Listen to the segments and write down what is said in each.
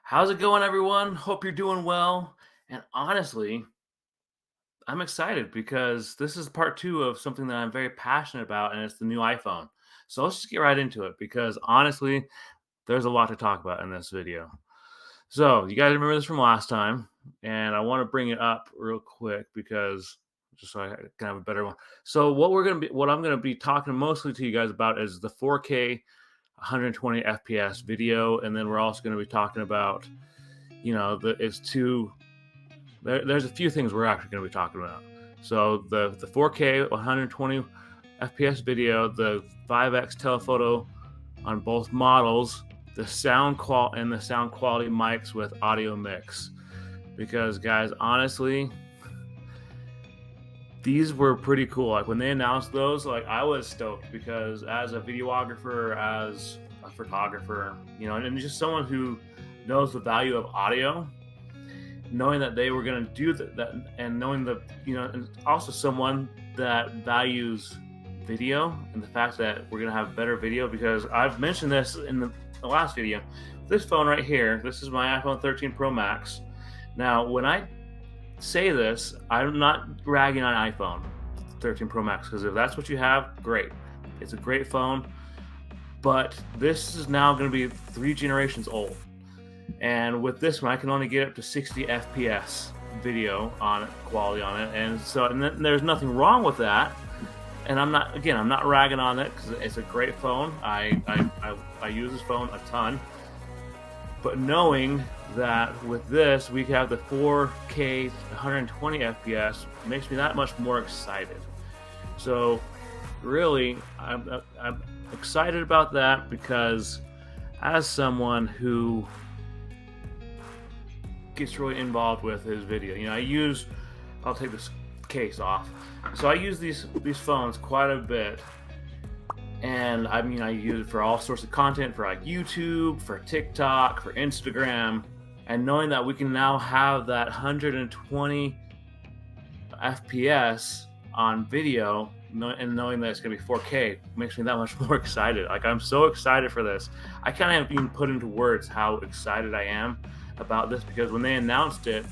How's it going, everyone? Hope you're doing well. And honestly, I'm excited because this is part two of something that I'm very passionate about, and it's the new iPhone. So let's just get right into it because honestly, there's a lot to talk about in this video. So, you guys remember this from last time, and I want to bring it up real quick because just so I can have a better one. So, what I'm gonna be talking mostly to you guys about is the 4K 120 FPS video, and then we're also going to be talking about, it's two there's a few things we're actually going to be talking about. So the 4K 120 FPS video, the 5x telephoto on both models, the sound quality mics with audio mix. Because guys, honestly, these were pretty cool. Like when they announced those, like I was stoked because as a videographer, as a photographer, and just someone who knows the value of audio, knowing that they were going to do that, and knowing and also someone that values video and the fact that we're going to have better video, because I've mentioned this in the last video. This phone right here, this is my iPhone 13 Pro Max. Now, when I say this, I'm not ragging on iPhone 13 Pro Max, because if that's what you have, great. It's a great phone, but this is now going to be 3 generations old. And with this one, I can only get up to 60 FPS video on it, quality on it, and then there's nothing wrong with that. And I'm not ragging on it because it's a great phone. I use this phone a ton. But knowing that with this we have the 4K 120 FPS makes me that much more excited. So really, I'm excited about that because as someone who gets really involved with his video, I'll take this case off. So I use these phones quite a bit, and I use it for all sorts of content, for like YouTube, for TikTok, for Instagram. And knowing that we can now have that 120 FPS on video, and knowing that it's going to be 4K makes me that much more excited. Like, I'm so excited for this. I kind of haven't even put into words how excited I am about this, because when they announced it,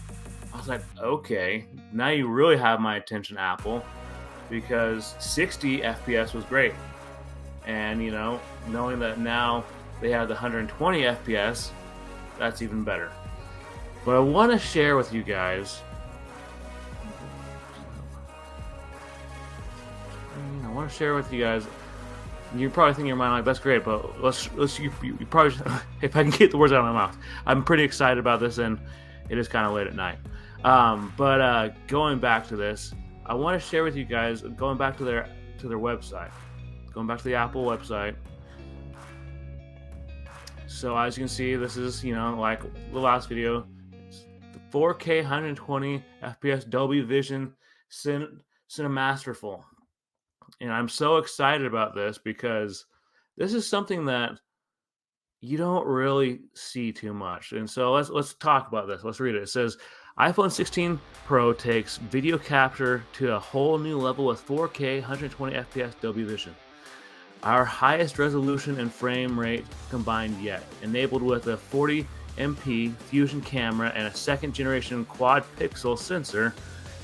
I was like, okay, now you really have my attention, Apple, because 60 FPS was great. And, knowing that now they have the 120 FPS, that's even better. But I want to share with you guys, you're probably thinking in your mind, like, that's great, but you probably, if I can get the words out of my mouth, I'm pretty excited about this, and it is kind of late at night. But going back to this, I want to share with you guys, going back to their website, going back to the Apple website. So as you can see, this is, like the last video, it's the 4K 120 FPS Dolby Vision Cinemasterful. And I'm so excited about this because this is something that you don't really see too much. And so let's talk about this. Let's read it. It says, iPhone 16 Pro takes video capture to a whole new level with 4K 120 FPS Dolby Vision. Our highest resolution and frame rate combined yet, enabled with a 40 MP Fusion camera and a second generation quad pixel sensor,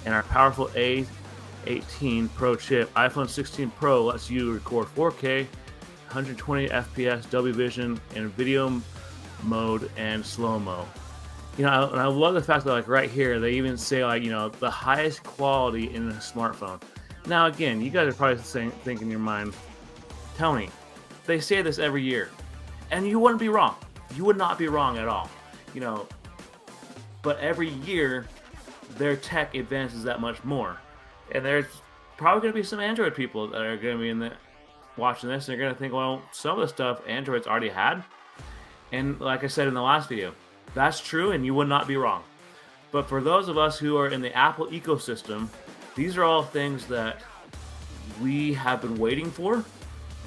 and our powerful A18 Pro chip. iPhone 16 Pro lets you record 4K 120 FPS Dolby Vision in video mode and slow-mo. And I love the fact that, like, right here they even say, like, the highest quality in a smartphone. Now again, you guys are probably thinking in your mind, Tony, they say this every year, and you wouldn't be wrong. You would not be wrong at all. But every year their tech advances that much more. And there's probably going to be some Android people that are going to be watching this, and they're going to think, well, some of the stuff Android's already had. And like I said in the last video, that's true, and you would not be wrong. But for those of us who are in the Apple ecosystem, these are all things that we have been waiting for.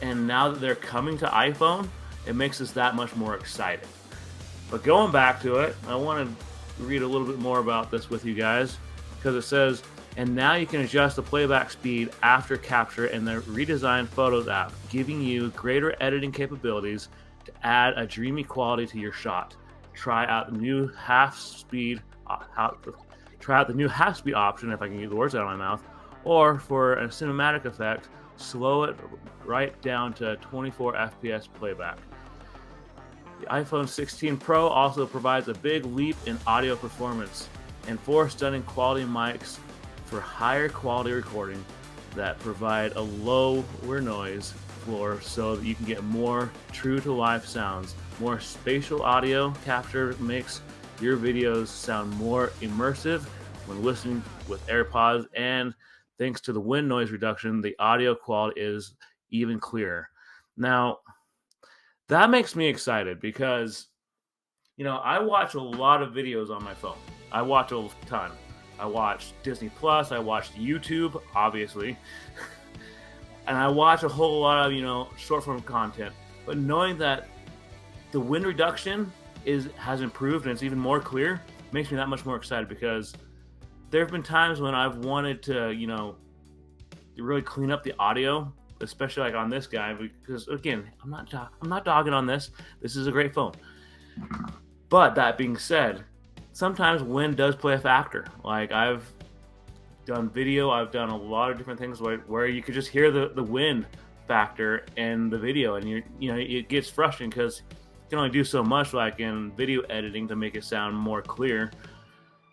And now that they're coming to iPhone, it makes us that much more excited. But going back to it, I want to read a little bit more about this with you guys, because it says, and now you can adjust the playback speed after capture in the redesigned Photos app, giving you greater editing capabilities to add a dreamy quality to your shot. try out the new half-speed option, if I can get the words out of my mouth, or for a cinematic effect, slow it right down to 24 FPS playback. The iPhone 16 Pro also provides a big leap in audio performance and 4 stunning quality mics for higher quality recording that provide a lower noise floor so that you can get more true to life sounds. More spatial audio capture makes your videos sound more immersive when listening with AirPods, and thanks to the wind noise reduction, the audio quality is even clearer. Now, that makes me excited because, I watch a lot of videos on my phone. I watch a ton. I watch Disney Plus, I watch YouTube, obviously, and I watch a whole lot of, short form content. But knowing that the wind reduction has improved and it's even more clear makes me that much more excited, because there have been times when I've wanted to, really clean up the audio, especially like on this guy, because again, I'm not dogging on this. This is a great phone. But that being said, sometimes wind does play a factor. Like I've done video, I've done a lot of different things where you could just hear the wind factor in the video, and it gets frustrating because you can only do so much, like in video editing, to make it sound more clear.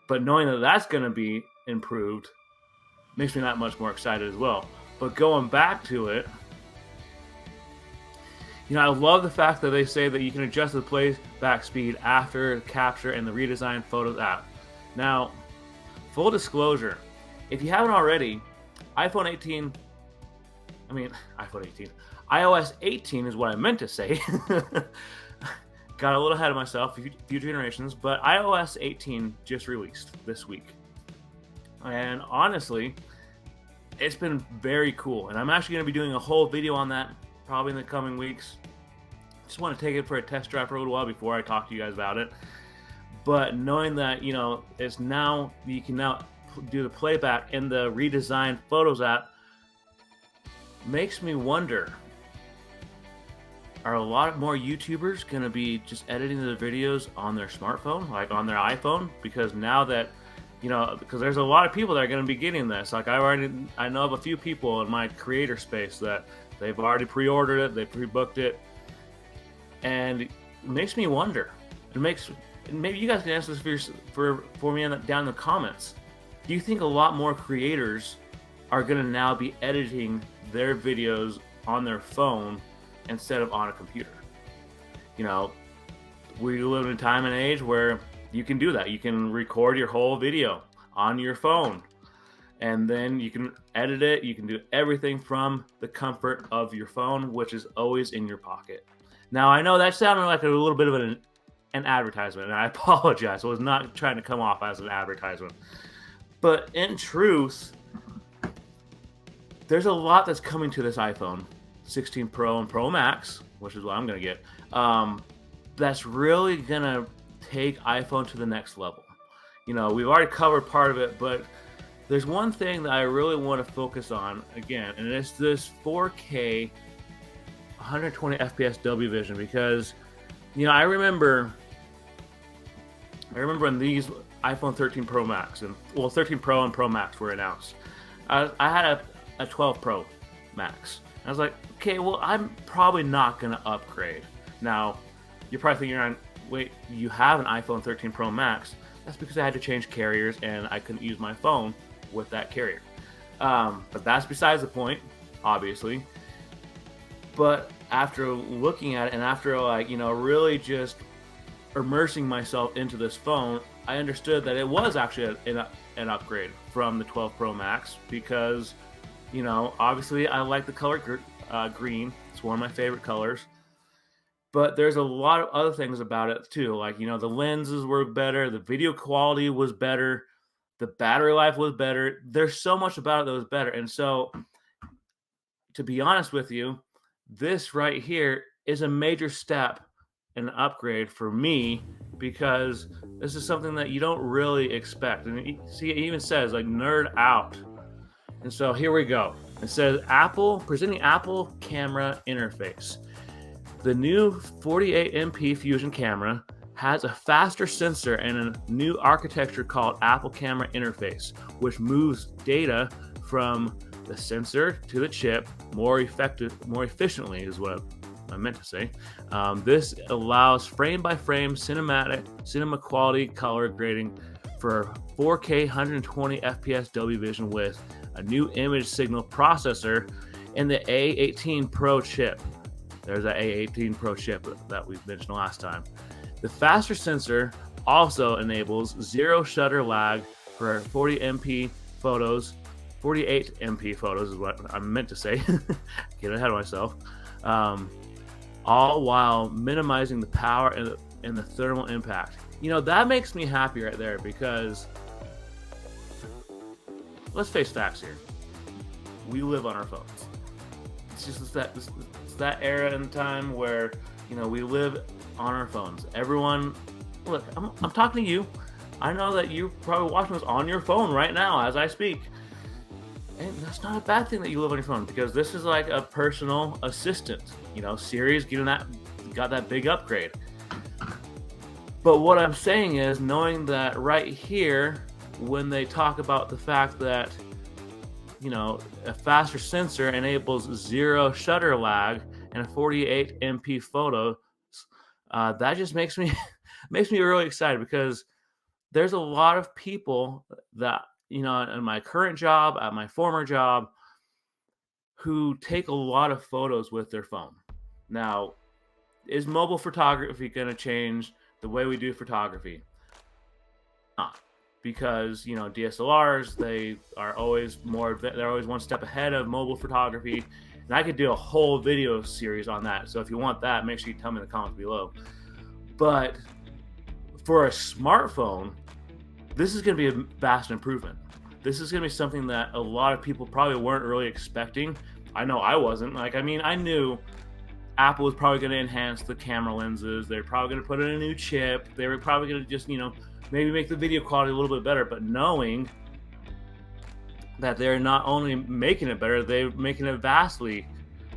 But knowing that that's going to be improved makes me that much more excited as well. But going back to it, I love the fact that they say that you can adjust the playback speed after capture in the redesigned Photos app. Now, full disclosure, if you haven't already, iOS 18 is what I meant to say. Got a little ahead of myself, few generations, but iOS 18 just released this week. And honestly, it's been very cool. And I'm actually going to be doing a whole video on that probably in the coming weeks. Just want to take it for a test drive for a little while before I talk to you guys about it. But knowing that, it's now, you can now do the playback in the redesigned Photos app makes me wonder, are a lot more YouTubers going to be just editing the videos on their smartphone, like on their iPhone? Because now that, because there's a lot of people that are going to be getting this. Like I know of a few people in my creator space that they've already pre-ordered it, they pre-booked it, and it makes me wonder. Maybe you guys can answer this for me down in the comments. Do you think a lot more creators are going to now be editing their videos on their phone instead of on a computer? We live in a time and age where you can do that. You can record your whole video on your phone, and then you can edit it. You can do everything from the comfort of your phone, which is always in your pocket. Now, I know that sounded like a little bit of an advertisement, and I apologize. I was not trying to come off as an advertisement. But in truth, there's a lot that's coming to this iPhone 16 Pro and Pro Max, which is what I'm going to get, that's really going to take iPhone to the next level. We've already covered part of it, but there's one thing that I really want to focus on again, and it's this 4K 120 FPS double vision, because I remember when these iPhone 13 Pro Max 13 Pro and Pro Max were announced. I had a 12 Pro Max. I was like, okay, well, I'm probably not going to upgrade. Now, you're probably thinking, wait, you have an iPhone 13 Pro Max. That's because I had to change carriers and I couldn't use my phone with that carrier. But that's besides the point, obviously. But after looking at it and after really just immersing myself into this phone, I understood that it was actually an upgrade from the 12 Pro Max, because obviously I like the color green. It's one of my favorite colors. But there's a lot of other things about it too. Like, the lenses were better, the video quality was better, the battery life was better. There's so much about it that was better. And so, to be honest with you, this right here is a major step and an upgrade for me, because this is something that you don't really expect. And see, it even says like nerd out. And so here we go. It says presenting Apple camera interface. The new 48MP Fusion camera has a faster sensor and a new architecture called Apple Camera Interface, which moves data from the sensor to the chip more efficiently is what I meant to say. This allows frame-by-frame cinema quality color grading for 4K 120 FPS Dolby Vision with a new image signal processor in the A18 Pro chip. There's that A18 Pro chip that we mentioned last time. The faster sensor also enables zero shutter lag for 40MP photos. 48 MP photos is what I meant to say. Get ahead of myself. All while minimizing the power and the thermal impact. That makes me happy right there, because let's face facts here. We live on our phones. It's just that era in time where we live on our phones. Everyone, look, I'm talking to you. I know that you're probably watching this on your phone right now as I speak. And that's not a bad thing that you live on your phone, because this is like a personal assistant. Siri's got that big upgrade. But what I'm saying is, knowing that right here, when they talk about the fact that a faster sensor enables zero shutter lag and a 48 MP photo, that just makes me really excited, because there's a lot of people that in my current job, at my former job, who take a lot of photos with their phone. Now, is mobile photography going to change the way we do photography? Not, because DSLRs, they're always one step ahead of mobile photography, and I could do a whole video series on that. So if you want that, make sure you tell me in the comments below. But for a smartphone, this is going to be a vast improvement. This is going to be something that a lot of people probably weren't really expecting. I know I wasn't. I knew Apple was probably going to enhance the camera lenses. They're probably going to put in a new chip. They were probably going to just, maybe make the video quality a little bit better. But knowing that they're not only making it better, they're making it vastly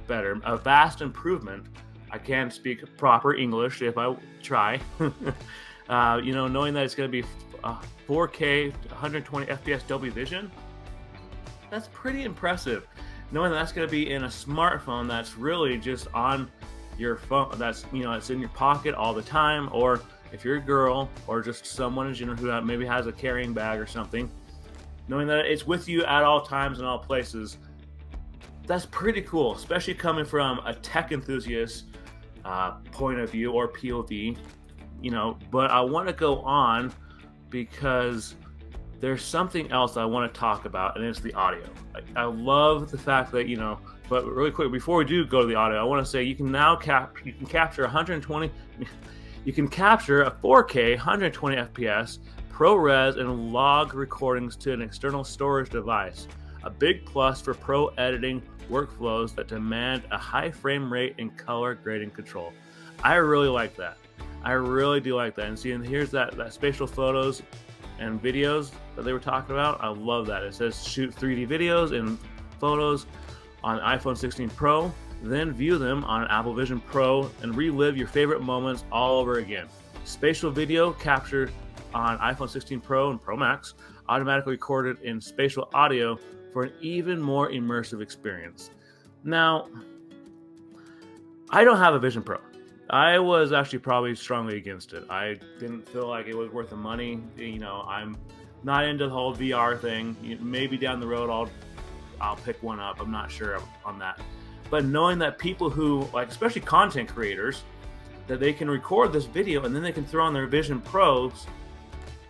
better, a vast improvement. I can't speak proper English if I try. Knowing that it's going to be 4K 120 FPS Dolby Vision, that's pretty impressive. Knowing that that's going to be in a smartphone that's really just on your phone, that's it's in your pocket all the time, or if you're a girl or just someone in general who maybe has a carrying bag or something, knowing that it's with you at all times and all places, that's pretty cool, especially coming from a tech enthusiast point of view or POV. But I want to go on, because there's something else I want to talk about, and it's the audio. I love the fact that but really quick before we do go to the audio, I want to say you can now capture 120. You can capture a 4K 120 FPS ProRes and log recordings to an external storage device. A big plus for pro editing workflows that demand a high frame rate and color grading control. I really like that. I really do like that. And here's that spatial photos and videos that they were talking about. I love that. It says shoot 3D videos and photos on iPhone 16 Pro, then view them on Apple Vision Pro and relive your favorite moments all over again. Spatial video captured on iPhone 16 Pro and Pro Max, automatically recorded in spatial audio for an even more immersive experience. Now, I don't have a Vision Pro. I was actually probably strongly against it. I didn't feel like it was worth the money. I'm not into the whole VR thing. Maybe down the road I'll pick one up. I'm not sure on that. But knowing that people who, especially content creators, that they can record this video and then they can throw on their Vision Pros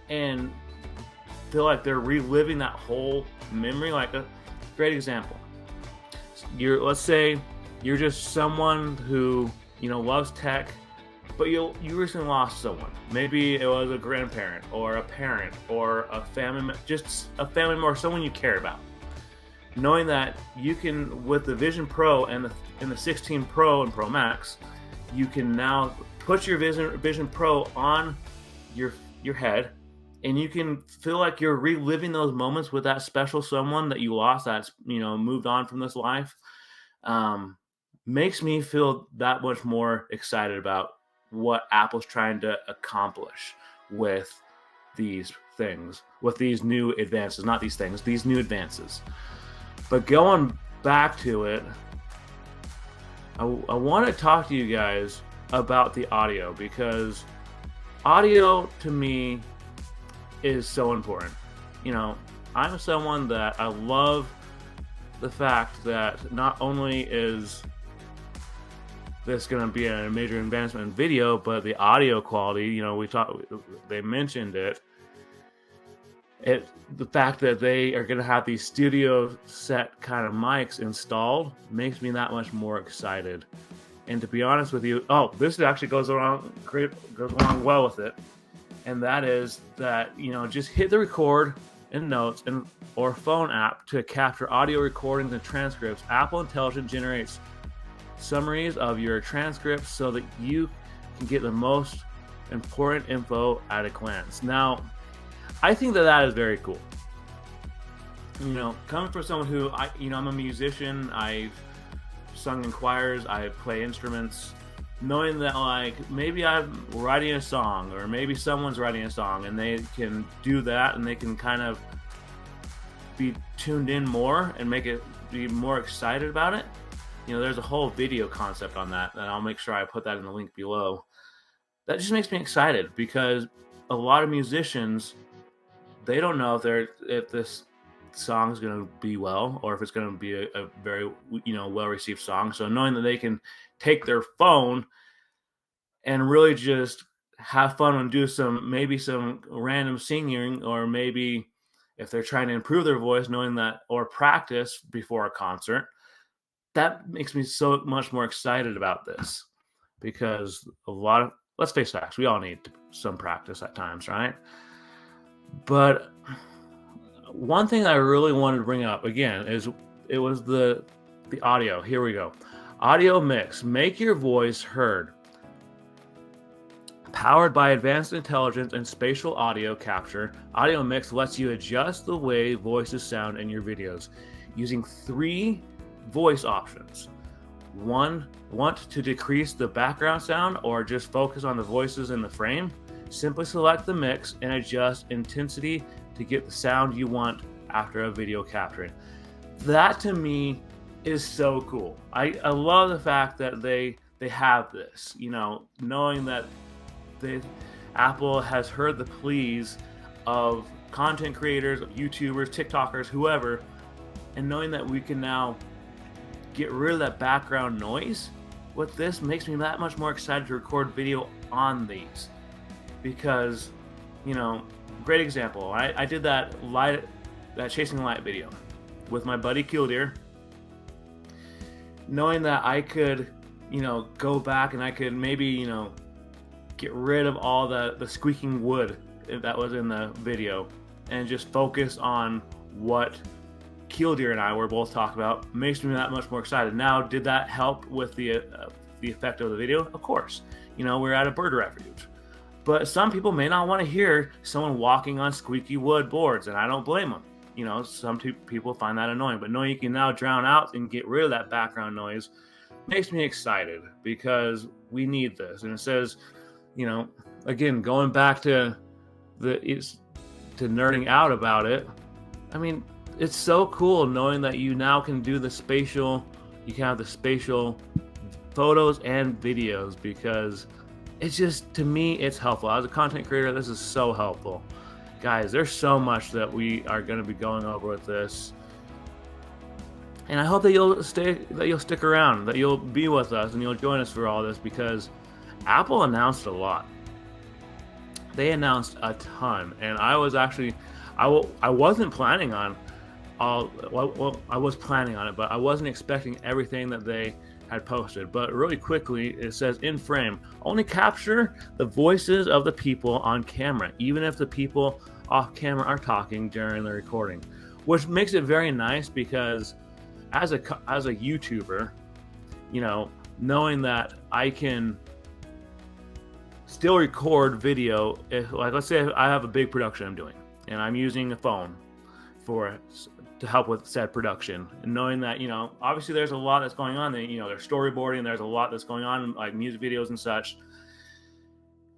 and feel like they're reliving that whole memory. Like a great example. Let's say you're just someone who loves tech, but you recently lost someone. Maybe it was a grandparent or a parent or a family, just a family member, or someone you care about. Knowing that you can, with the Vision Pro and the 16 Pro and Pro Max, you can now put your Vision Pro on your head, and you can feel like you're reliving those moments with that special someone that you lost, that's moved on from this life. Makes me feel that much more excited about what Apple's trying to accomplish with these things, with these new advances, not these things, these new advances. But going back to it, I want to talk to you guys about the audio, because audio to me is so important. I'm someone that I love the fact that not only is this going to be a major advancement in video, but the audio quality, they mentioned it. The fact that they are going to have these studio set kind of mics installed makes me that much more excited. And to be honest with you, this actually goes along well with it. And that is that, just hit the record in Notes or phone app to capture audio recordings and transcripts. Apple Intelligence generates summaries of your transcripts so that you can get the most important info at a glance. Now, I think that is very cool. Coming from someone who I'm a musician, I've sung in choirs, I play instruments, knowing that maybe I'm writing a song, or maybe someone's writing a song, and they can do that, and they can kind of be tuned in more and make it be more excited about it. There's a whole video concept on that, and I'll make sure I put that in the link below. That just makes me excited, because a lot of musicians, they don't know if this song is going to be well, or if it's going to be a very well-received song. So knowing that they can take their phone and really just have fun and do maybe some random singing, or maybe if they're trying to improve their voice, knowing that, or practice before a concert, that makes me so much more excited about this, because let's face facts, we all need some practice at times, right? But one thing I really wanted to bring up again is it was the audio. Here we go. Audio mix. Make your voice heard. Powered by advanced intelligence and spatial audio capture, Audio Mix lets you adjust the way voices sound in your videos using 3 voice options. 1, want to decrease the background sound or just focus on the voices in the frame? Simply select the mix and adjust intensity to get the sound you want after a video capturing. That to me is so cool. I love the fact that they have this, knowing that Apple has heard the pleas of content creators, YouTubers, TikTokers, whoever, and knowing that we can now get rid of that background noise with this makes me that much more excited to record video on these. Because, great example, I did that chasing light video with my buddy Killdeer, knowing that I could, go back and I could maybe, get rid of all the squeaking wood that was in the video and just focus on what Killdeer and I were both talking about, makes me that much more excited. Now, did that help with the effect of the video? Of course. We're at a bird refuge. But some people may not want to hear someone walking on squeaky wood boards, and I don't blame them. Some people find that annoying. But knowing you can now drown out and get rid of that background noise makes me excited, because we need this. And it says, again, going back to nerding out about it, I mean, it's so cool knowing that you now can do you can have the spatial photos and videos, because it's just, to me, it's helpful. As a content creator, this is so helpful. Guys, there's so much that we are going to be going over with this. And I hope that you'll stick around, that you'll be with us and you'll join us for all this, because Apple announced a lot. They announced a ton, and I was actually, I wasn't planning on I was planning on it, but I wasn't expecting everything that they had posted. But really quickly, it says, in frame, only capture the voices of the people on camera, even if the people off camera are talking during the recording, which makes it very nice, because as a YouTuber, knowing that I can still record video, let's say I have a big production I'm doing and I'm using a phone to help with said production, and knowing that obviously there's a lot that's going on, there's storyboarding, there's a lot that's going on, like music videos and such.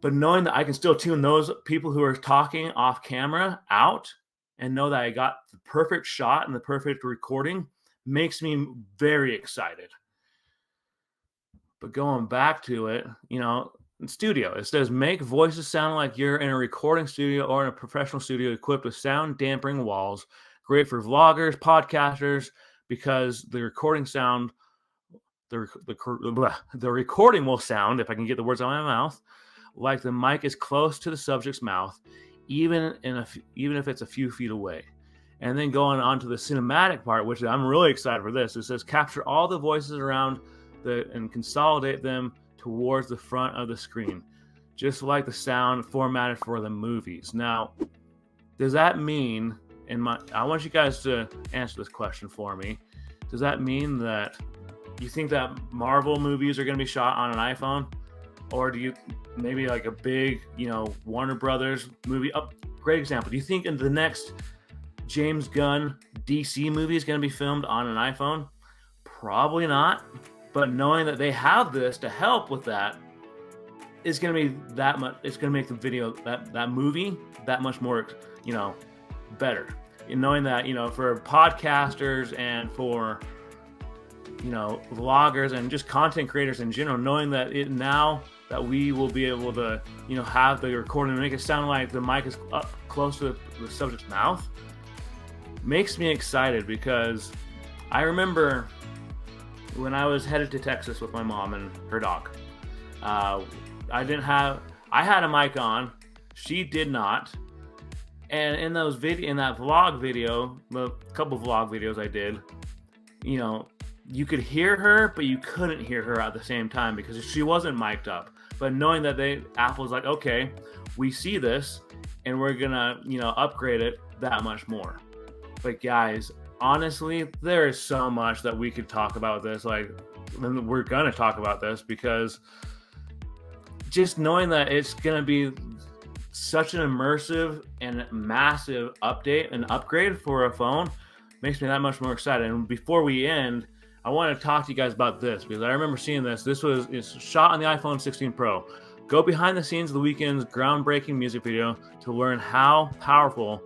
But knowing that I can still tune those people who are talking off camera out and know that I got the perfect shot and the perfect recording makes me very excited. But going back to it, in studio, it says make voices sound like you're in a recording studio or in a professional studio equipped with sound dampening walls. Great for vloggers, podcasters, because the recording sound, the recording will sound, if I can get the words out of my mouth, like the mic is close to the subject's mouth, even if it's a few feet away. And then going on to the cinematic part, which I'm really excited for this, it says capture all the voices around and consolidate them towards the front of the screen, just like the sound formatted for the movies. Now, does that mean, I want you guys to answer this question for me. Does that mean that you think that Marvel movies are going to be shot on an iPhone? Or do you maybe like a big, Warner Brothers movie? Oh, great example. Do you think in the next James Gunn DC movie is going to be filmed on an iPhone? Probably not. But knowing that they have this to help with that is going to be that much. It's going to make the video, that movie, that much more, better. And knowing that, for podcasters and for, vloggers and just content creators in general, knowing that now that we will be able to, have the recording and make it sound like the mic is up close to the subject's mouth, makes me excited, because I remember when I was headed to Texas with my mom and her dog. I had a mic on, she did not. And in that vlog video, the couple vlog videos I did, you could hear her, but you couldn't hear her at the same time because she wasn't mic'd up. But knowing that Apple's like, okay, we see this and we're gonna, upgrade it that much more. But guys, honestly, there is so much that we could talk about this. Like, we're gonna talk about this because just knowing that it's gonna be such an immersive and massive update and upgrade for a phone makes me that much more excited. And before we end, I want to talk to you guys about this because I remember seeing this. It's shot on the iPhone 16 Pro. Go behind the scenes of the weekend's groundbreaking music video to learn how powerful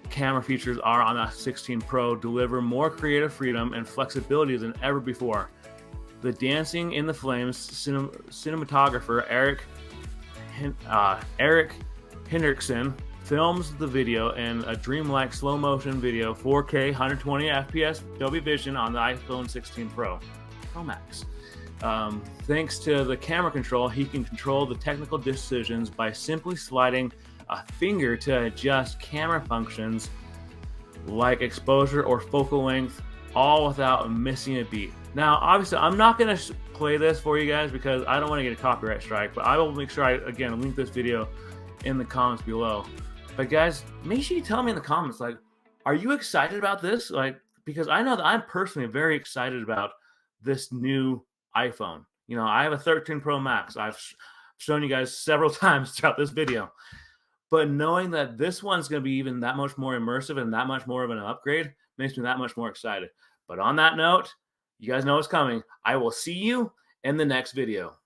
camera features are on that 16 Pro. Deliver more creative freedom and flexibility than ever before. The Dancing in the Flames cinematographer Eric Hendrickson films the video in a dreamlike slow motion video, 4K 120 FPS Dolby Vision on the iPhone 16 Pro Max. Thanks to the camera control, he can control the technical decisions by simply sliding a finger to adjust camera functions like exposure or focal length, all without missing a beat. Now, obviously, I'm not going to play this for you guys because I don't want to get a copyright strike, but I will make sure I, again, link this video in the comments below. But guys, make sure you tell me in the comments, like, are you excited about this? Like, because I know that I'm personally very excited about this new iPhone. I have a 13 Pro Max. I've shown you guys several times throughout this video. But knowing that this one's going to be even that much more immersive and that much more of an upgrade makes me that much more excited. But on that note, you guys know what's coming. I will see you in the next video.